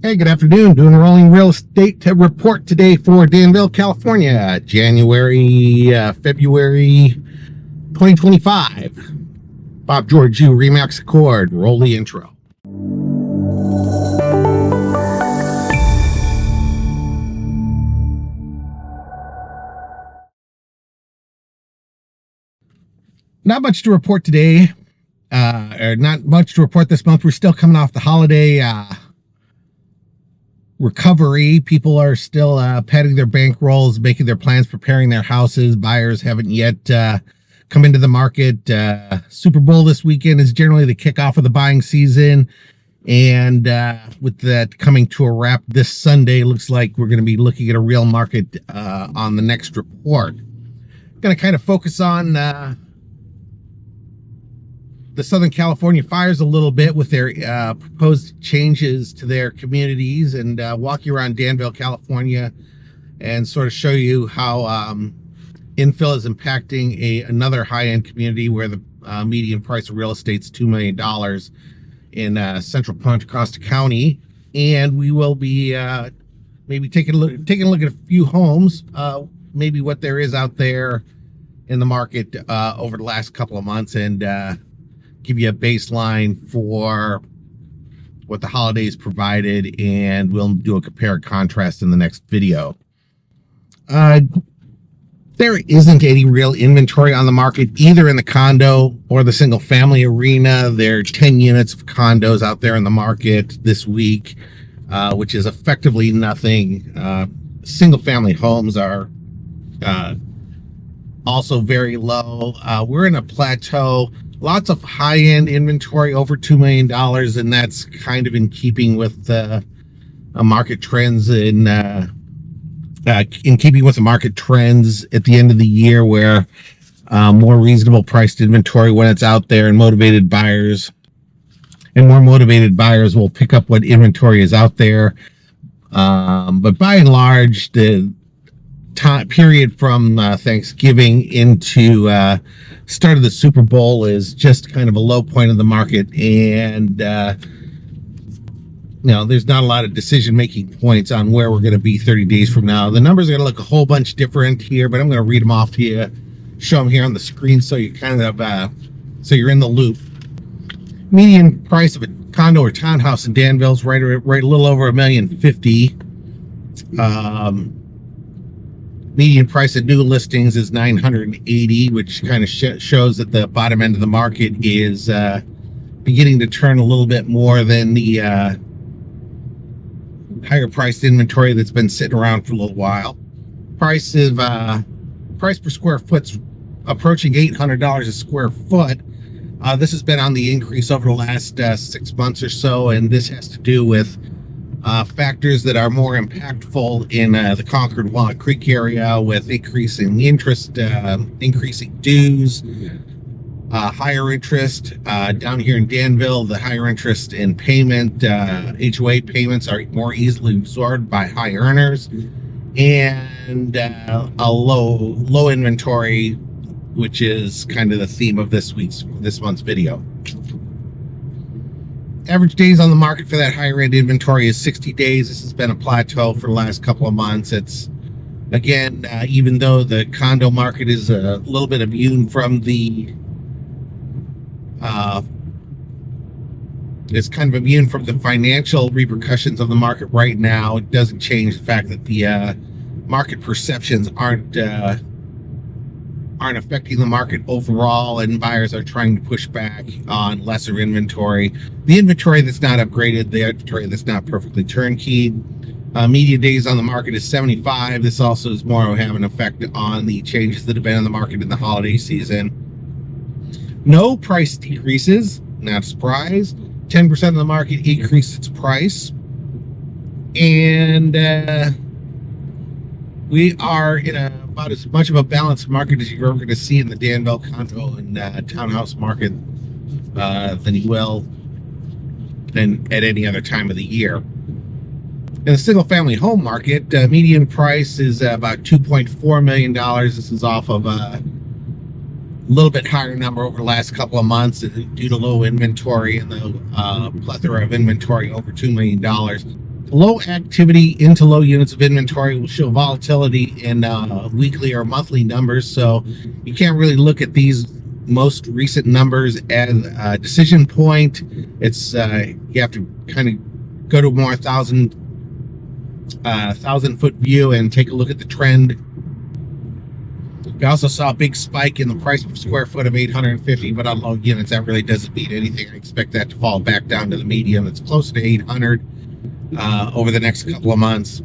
Hey, good afternoon. Doing a rolling real estate report today for Danville, California, February 2025. Bob Georgiou, Remax Accord. Roll the intro. Not much to report today, or not much to report this month. We're still coming off the holiday recovery. People are still padding their bankrolls, making their plans, preparing their houses. Buyers haven't yet come into the market. Super Bowl this weekend is generally the kickoff of the buying season. And with that coming to a wrap this Sunday, looks like we're going to be looking at a real market on the next report. Going to kind of focus on the Southern California fires a little bit with their proposed changes to their communities, and walk you around Danville, California, and sort of show you how infill is impacting another high-end community where the median price of real estate is $2 million in central Contra Costa County. And we will be maybe taking a look at a few homes, maybe what there is out there in the market over the last couple of months, and give you a baseline for what the holidays provided, and we'll do a compare and contrast in the next video. There isn't any real inventory on the market, either in the condo or the single family arena. There are 10 units of condos out there in the market this week, which is effectively nothing. Single family homes are also very low. We're in a plateau. Lots of high-end inventory over $2 million, and that's kind of in keeping with market trends in keeping with the market trends at the end of the year, where more reasonable priced inventory when it's out there, and more motivated buyers will pick up what inventory is out there. But by and large, the time period from Thanksgiving into start of the Super Bowl is just kind of a low point of the market, and there's not a lot of decision-making points on where we're going to be 30 days from now. The numbers are going to look a whole bunch different here, but I'm going to read them off to you, show them here on the screen, so you kind of so you're in the loop. Median price of a condo or townhouse in Danville is right a little over $1,050,000. Median price of new listings is $980,000, which kind of shows that the bottom end of the market is beginning to turn a little bit more than the higher priced inventory that's been sitting around for a little while. Price per square foot's approaching $800 a square foot. This has been on the increase over the last 6 months or so, and this has to do with factors that are more impactful in the Concord Walnut Creek area, with increasing interest, increasing dues, higher interest. Down here in Danville, the higher interest in payment, HOA payments are more easily absorbed by high earners, and a low inventory, which is kind of the theme of this month's video. Average days on the market for that higher end inventory is 60 days. This has been a plateau for the last couple of months. It's, again, even though the condo market is a little bit immune from the it's kind of immune from the financial repercussions of the market right now, it doesn't change the fact that the market perceptions aren't affecting the market overall, and buyers are trying to push back on lesser inventory. The inventory that's not upgraded, the inventory that's not perfectly turnkey. Median days on the market is 75. This also is more having an effect on the changes that have been in the market in the holiday season. No price decreases, not a surprise. 10% of the market increased its price. And we are in about as much of a balanced market as you're ever going to see in the Danville condo and townhouse market than you will at any other time of the year. In the single family home market, median price is about $2.4 million. This is off of a little bit higher number over the last couple of months due to low inventory and the plethora of inventory over $2 million. Low activity into low units of inventory will show volatility in weekly or monthly numbers, so you can't really look at these most recent numbers as a decision point. It's you have to kind of go to a more thousand foot view and take a look at the trend. We also saw a big spike in the price per square foot of 850, but on low units that really doesn't mean anything. I expect that to fall back down to the medium. It's close to 800 over the next couple of months.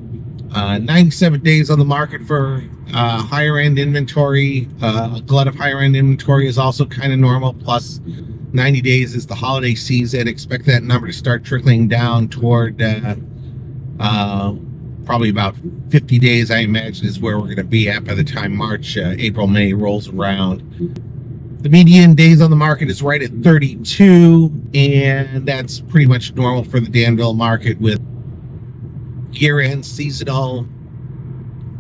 97 days on the market for higher end inventory. A glut of higher end inventory is also kind of normal. Plus 90 days is the holiday season. Expect that number to start trickling down toward probably about 50 days, I imagine, is where we're going to be at by the time March, April, May rolls around. The median days on the market is right at 32, and that's pretty much normal for the Danville market, with year-end seasonal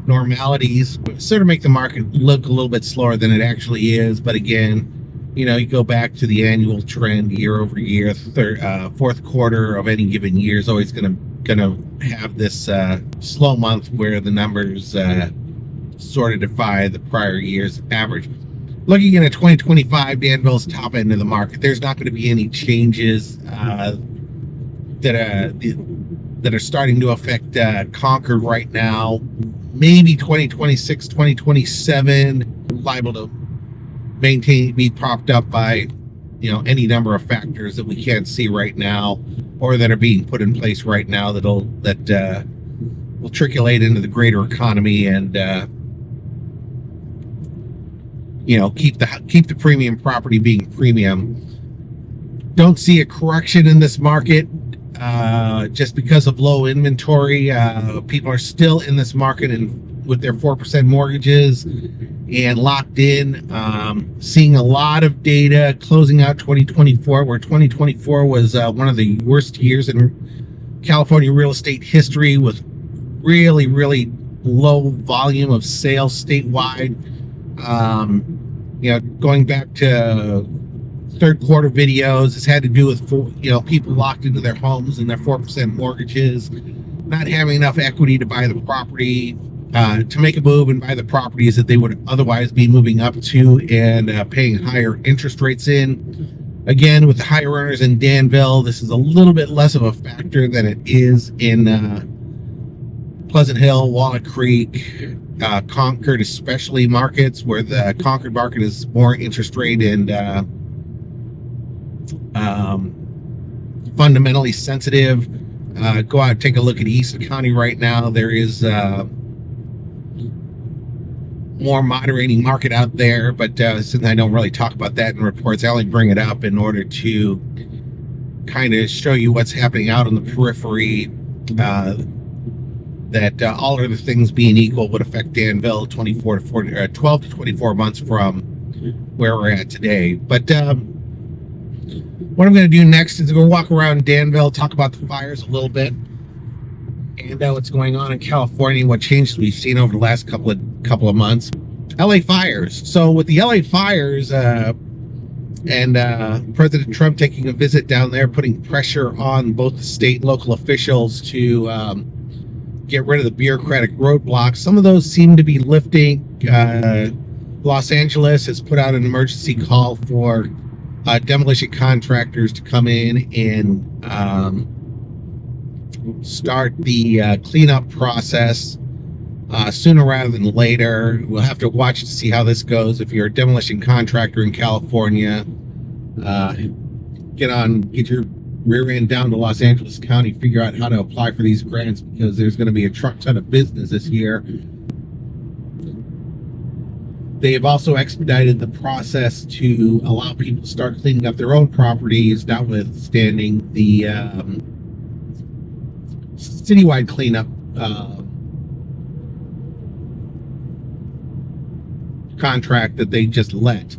normalities sort of make the market look a little bit slower than it actually is. But again, you know, you go back to the annual trend year over year. Fourth quarter of any given year is always gonna have this slow month where the numbers sort of defy the prior year's average. Looking at 2025, Danville's top end of the market, there's not going to be any changes that are starting to affect Concord right now. Maybe 2026, 2027 liable to be propped up by, you know, any number of factors that we can't see right now or that are being put in place right now that will triculate into the greater economy and you know, keep the premium property being premium. Don't see a correction in this market just because of low inventory. People are still in this market and with their 4% mortgages and locked in. Seeing a lot of data closing out 2024, where 2024 was one of the worst years in California real estate history, with really, really low volume of sales statewide. You know, going back to third quarter videos, this had to do with, you know, people locked into their homes and their 4% mortgages, not having enough equity to buy the property, to make a move and buy the properties that they would otherwise be moving up to, and paying higher interest rates in. Again, with the higher earners in Danville, this is a little bit less of a factor than it is in Pleasant Hill, Walnut Creek, Concord, especially markets where the Concord market is more interest rate and fundamentally sensitive. Go out and take a look at Eastern County right now. There is more moderating market out there, but since I don't really talk about that in reports, I only bring it up in order to kind of show you what's happening out on the periphery. That all other things being equal would affect Danville 12 to 24 months from where we're at today. But what I'm going to do next is we'll walk around Danville, talk about the fires a little bit, and what's going on in California, what changes we've seen over the last couple of months. LA fires. So with the LA fires and President Trump taking a visit down there, putting pressure on both the state and local officials to get rid of the bureaucratic roadblocks, some of those seem to be lifting. Los Angeles has put out an emergency call for demolition contractors to come in and start the cleanup process sooner rather than later. We'll have to watch to see how this goes. If you're a demolition contractor in California, get your rear end down to Los Angeles County, figure out how to apply for these grants, because there's going to be a truck ton of business this year. They have also expedited the process to allow people to start cleaning up their own properties, notwithstanding the citywide cleanup contract that they just let.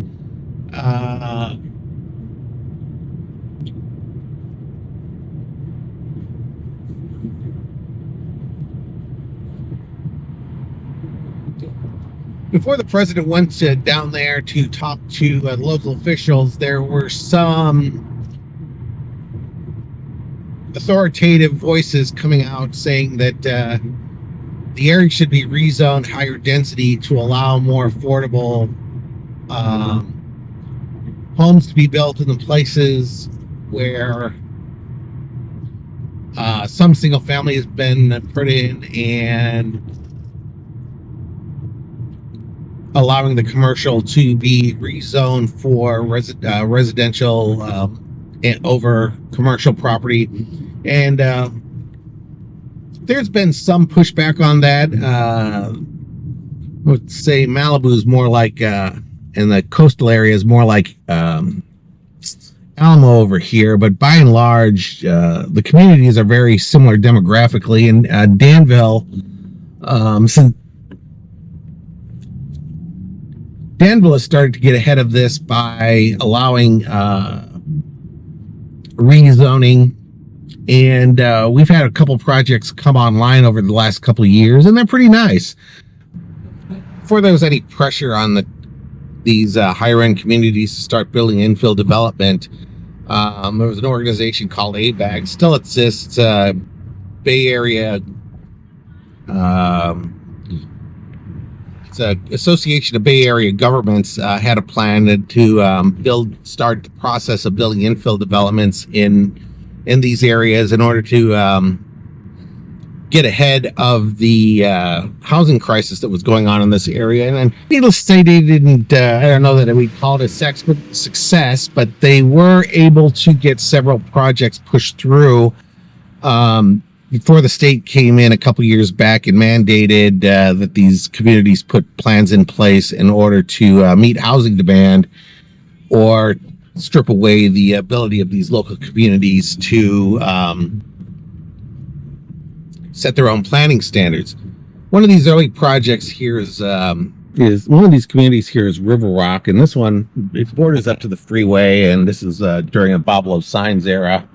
Before the president went down there to talk to local officials, there were some authoritative voices coming out saying that the area should be rezoned higher density to allow more affordable homes to be built in the places where some single family has been put in, and allowing the commercial to be rezoned for residential over commercial property. And there's been some pushback on that. I would say Malibu is more like, and the coastal area is more like Alamo over here, but by and large, the communities are very similar demographically. And Danville, since Danville has started to get ahead of this by allowing rezoning, and we've had a couple projects come online over the last couple of years, and they're pretty nice. Before there was any pressure on these higher end communities to start building infill development, there was an organization called ABAG, still exists, Bay Area. It's an association of Bay Area governments, had a plan to start the process of building infill developments in these areas in order to get ahead of the housing crisis that was going on in this area. And needless to say, they didn't, I don't know that we call it a success, but they were able to get several projects pushed through before the state came in a couple years back and mandated that these communities put plans in place in order to meet housing demand, or strip away the ability of these local communities to set their own planning standards. One of these early projects here is one of these communities here is River Rock, and this one, it borders up to the freeway, and this is during a Bob Signs era.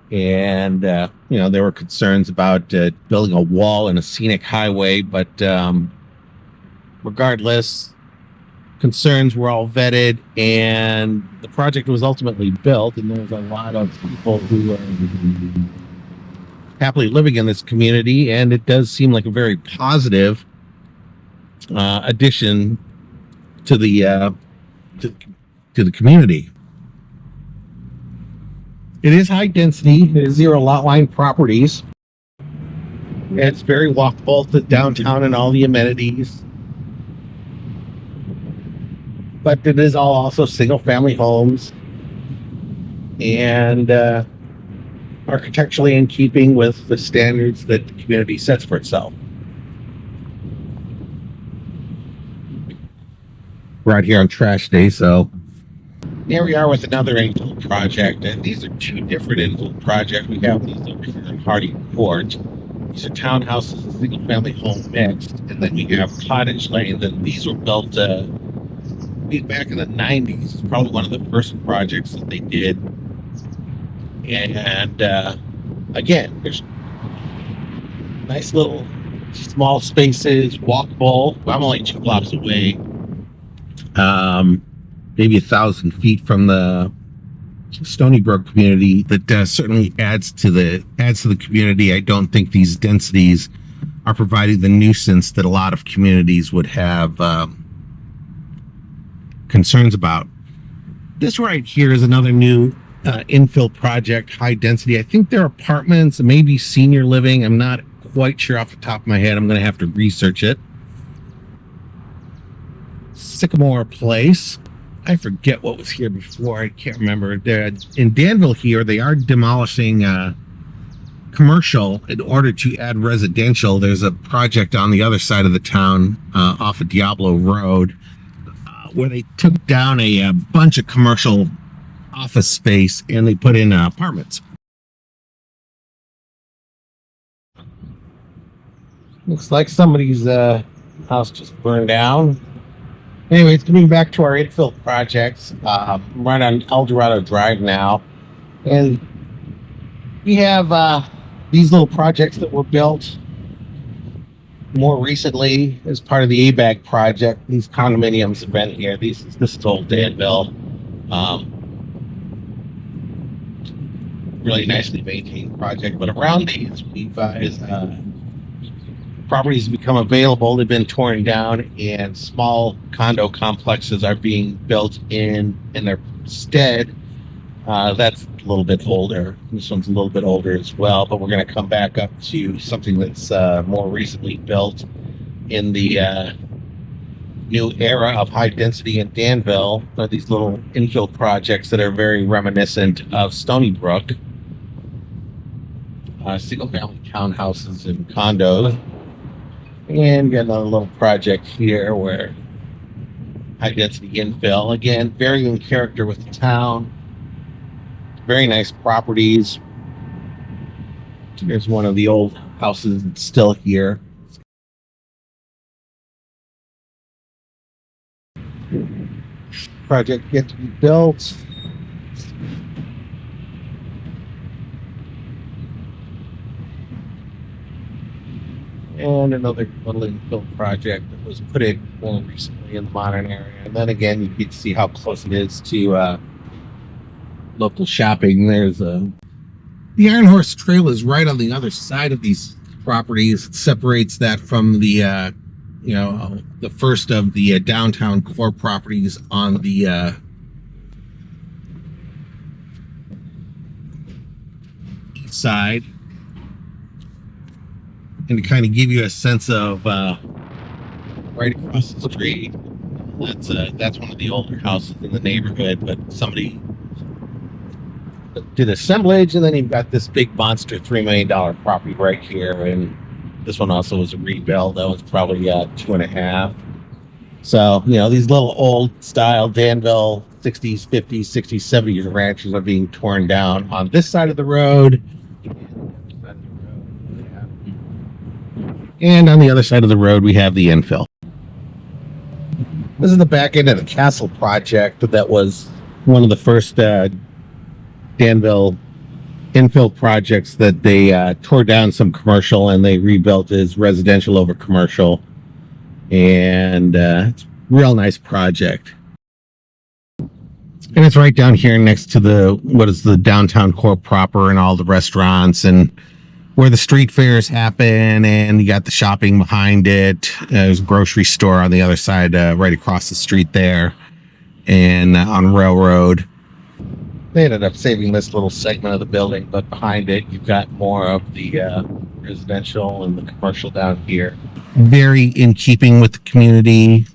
And there were concerns about building a wall and a scenic highway, but regardless, concerns were all vetted, and the project was ultimately built. And there's a lot of people who are happily living in this community, and it does seem like a very positive addition to the community. It is high density. It is 0 lot line properties. And it's very walkable to downtown and all the amenities. But it is all also single family homes, and architecturally in keeping with the standards that the community sets for itself. We're out here on trash day, so here we are with another infill project, and these are two different infill projects. We have these over here in Hardy Court. These are townhouses and single family home mixed, and then we have Cottage Lane. Then these were built back in the 90s. It's probably one of the first projects that they did. And again, there's nice little small spaces, walkable. I'm only 2 blocks away, maybe 1,000 feet from the Stony Brook community. That certainly adds to the community. I don't think these densities are providing the nuisance that a lot of communities would have concerns about. This right here is another new infill project, high density. I think they're apartments, maybe senior living. I'm not quite sure off the top of my head. I'm going to have to research it. Sycamore Place. I forget what was here before. I can't remember. They're in Danville here. They are demolishing commercial in order to add residential. There's a project on the other side of the town off of Diablo Road where they took down a bunch of commercial office space and they put in apartments. Looks like somebody's house just burned down. Anyways, coming back to our infill projects, I'm right on El Dorado Drive now, and we have these little projects that were built more recently as part of the ABAG project. These condominiums have been here. This is old Danville. really nicely maintained project. But around these, we've as properties become available, they've been torn down, and small condo complexes are being built in their stead. That's a little bit older. This one's a little bit older as well, but we're going to come back up to something that's more recently built in the new era of high density in Danville. These little infill projects that are very reminiscent of Stony Brook. Single family townhouses and condos. And got another little project here where high density infill. Again, varying character with the town. Very nice properties. Here's one of the old houses that's still here. Project yet to be built. And another little infill project that was put in more recently in the modern area. And then again, you can see how close it is to local shopping. There's the Iron Horse Trail is right on the other side of these properties. It separates that from the the first of the downtown core properties on the east side. And to kind of give you a sense of right across the street, that's one of the older houses in the neighborhood, but somebody did assemblage, and then you've got this big monster $3 million property right here, and this one also was a rebuild. That was probably 2.5. So these little old style Danville 60s, 50s, 60s, 70s ranches are being torn down on this side of the road. And on the other side of the road, we have the infill. This is the back end of the Castle project that was one of the first Danville infill projects that they tore down some commercial and they rebuilt as residential over commercial. And it's a real nice project. And it's right down here next to what is the downtown core proper and all the restaurants and where the street fairs happen, and you got the shopping behind it. There's a grocery store on the other side, right across the street there, and on Railroad. They ended up saving this little segment of the building, but behind it, you've got more of the residential and the commercial down here. Very in keeping with the community,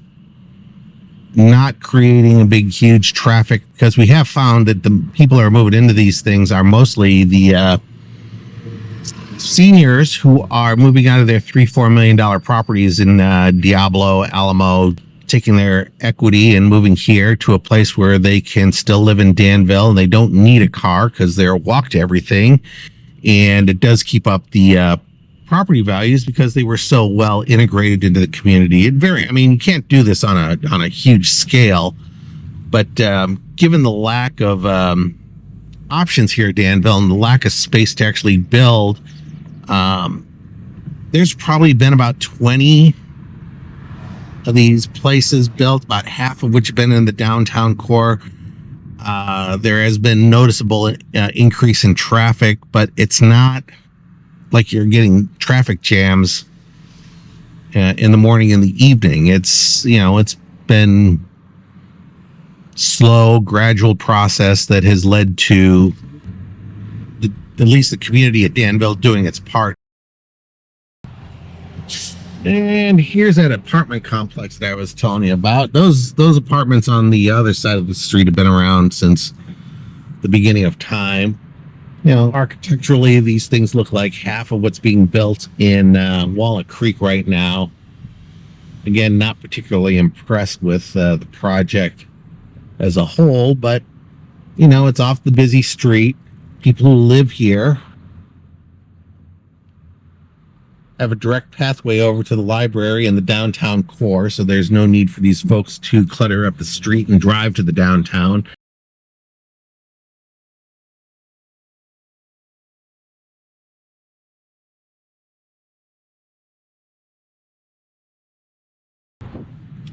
not creating a big, huge traffic, because we have found that the people who are moving into these things are mostly the seniors who are moving out of their $3-4 million properties in Diablo, Alamo, taking their equity and moving here to a place where they can still live in Danville, and they don't need a car because they're walk to everything. And it does keep up the property values because they were so well integrated into the community. You can't do this on a huge scale, but given the lack of options here at Danville and the lack of space to actually build, there's probably been about 20 of these places built, about half of which have been in the downtown core. There has been noticeable increase in traffic, but it's not like you're getting traffic jams in the morning and the evening. It's been slow, gradual process that has led to at least the community at Danville doing its part. And here's that apartment complex that I was telling you about. Those apartments on the other side of the street have been around since the beginning of time. Architecturally, these things look like half of what's being built in Walnut Creek right now. Again, not particularly impressed with the project as a whole, but it's off the busy street. People who live here have a direct pathway over to the library and the downtown core, so there's no need for these folks to clutter up the street and drive to the downtown.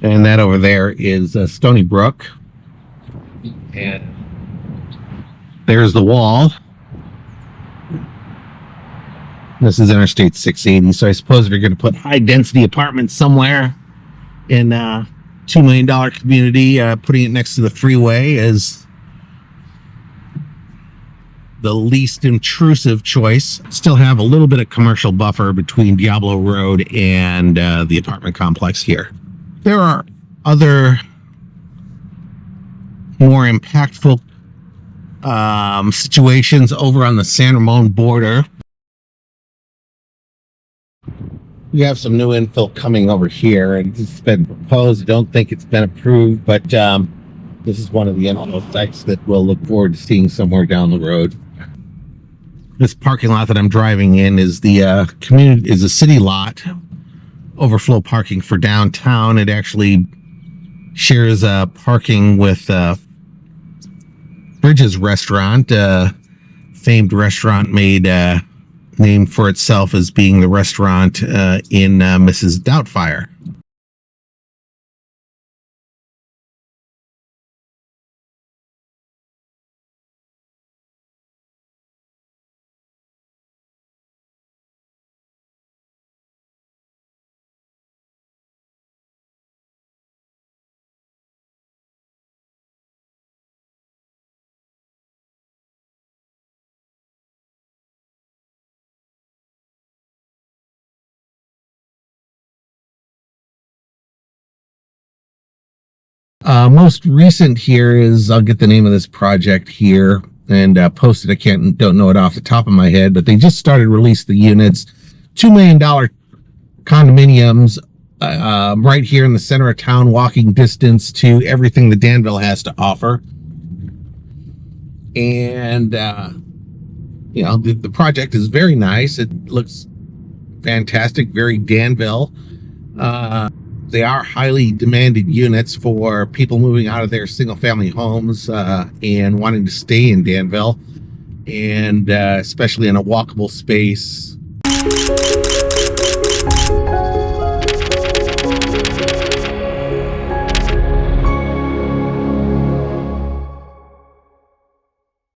And that over there is Stony Brook. And there's the wall. This is Interstate 680. So I suppose if you're going to put high density apartments somewhere in a $2 million community, putting it next to the freeway is the least intrusive choice. Still have a little bit of commercial buffer between Diablo Road and the apartment complex here. There are other more impactful situations over on the San Ramon border. We have some new infill coming over here, and it's been proposed. I don't think it's been approved, but this is one of the infill sites that we'll look forward to seeing somewhere down the road. This parking lot that I'm driving in is the a city lot, overflow parking for downtown. It actually shares parking with Bridges Restaurant, famed restaurant named for itself as being the restaurant in Mrs. Doubtfire. Most recent here is, I'll get the name of this project here and post it. Don't know it off the top of my head, but they just started to release the units. $2 million condominiums right here in the center of town, walking distance to everything that Danville has to offer. And, you know, the project is very nice. It looks fantastic, very Danville. They are highly demanded units for people moving out of their single-family homes and wanting to stay in Danville, and especially in a walkable space.